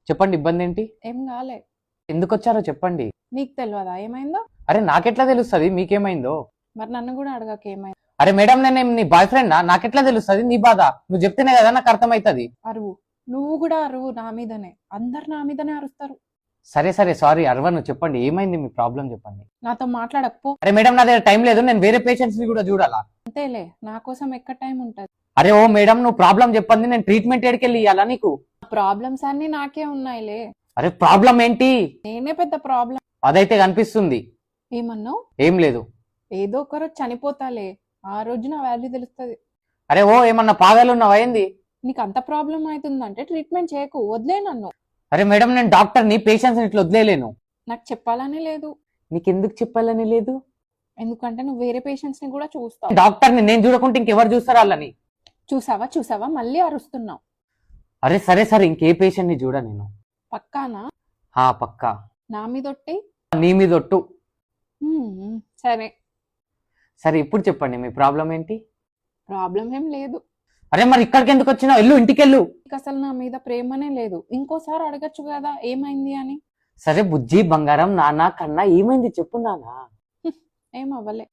చెప్పండి, ఇబ్బంది ఏంటి? ఏం కాలే. ఎందుకు వచ్చారో చెప్పండి. నీకు తెలియదా ఏమైందో? అరే నాకెట్లా తెలుస్తుంది మీకేమైందో? మరి నన్ను కూడా అడగక ఏమైంది. అరే మేడం, నేను నీ బాయ్ ఫ్రెండా? నాకెట్లా తెలుస్తుంది నీ బాధ? నువ్వు చెప్తేనే కదా నాకు అర్థమవుతుంది. అరువు, నువ్వు కూడా అరువు నా మీదనే. అందరు నా మీదనే అరుస్తారు. సరే సరే, సారీ అరవను. చెప్పండి, ఏమైంది మీ ప్రాబ్లం చెప్పండి. నాతో మాట్లాడకపో. అరే మేడం, నా దగ్గర టైం లేదు, నేను వేరే పేషెంట్స్ ని కూడా చూడాలా. అంతేలే, నా కోసం ఎక్కడ టైం ఉంటది. అరే ఓ మేడం, నువ్వు ప్రాబ్లం చెప్పండి, నేను ట్రీట్మెంట్ ఎడికెళ్ళి ఇవ్వాలా నీకు? ప్రాబ్లమ్స్ అన్ని నాకే ఉన్నాయిలే. అరే ప్రాబ్లం ఏంటి? నేనే పెద్ద ప్రాబ్లం. అదైతే కనిపిస్తుంది. ఏమన్నావు? ఏం లేదు. ఏదో ఒకరోజు చనిపోతాలే, ఆ రోజు నా వాల్యూ తెలుస్తుంది. అరే ఓ, ఏమన్నా పాగాలు ఉన్నావా ఏంది? నీకు అంత ప్రాబ్లం అవుతుందంటే ట్రీట్మెంట్ చేయకు, వదిలే నన్ను. అరే మేడం, నేను డాక్టర్ని, పేషెంట్స్ ఇట్లా వదిలేలేను. నాకు చెప్పాలని లేదు. నీకెందుకు చెప్పాలని లేదు? ఎందుకంటే నువ్వు వేరే పేషెంట్స్ ని కూడా చూస్తావు. డాక్టర్ని నేను చూడకుంటే ఇంకెవరు చూస్తారు వాళ్ళని? చూసావా చూసావా, మళ్ళీ అరుస్తున్నావు. అరే సరే సరే, ఇంకే పేషెంట్ ని చూడ నేను. పక్కానా? పక్కా. నా మీదొట్టి. నీ మీద ఒట్టు. సరే సరే, ఇప్పుడు చెప్పండి మీ ప్రాబ్లం ఏంటి? ప్రాబ్లం ఏం లేదు. అరే మరి ఇక్కడికి ఎందుకు వచ్చినావు? వెళ్ళు, ఇంటికి వెళ్ళు. నీకు అసలు నా మీద ప్రేమనే లేదు. ఇంకోసారి అడగచ్చు కదా ఏమైంది అని. సరే బుజ్జి బంగారం, నాన్న కన్నా ఏమైంది చెప్పు నాన్న. ఏం అవ్వలే.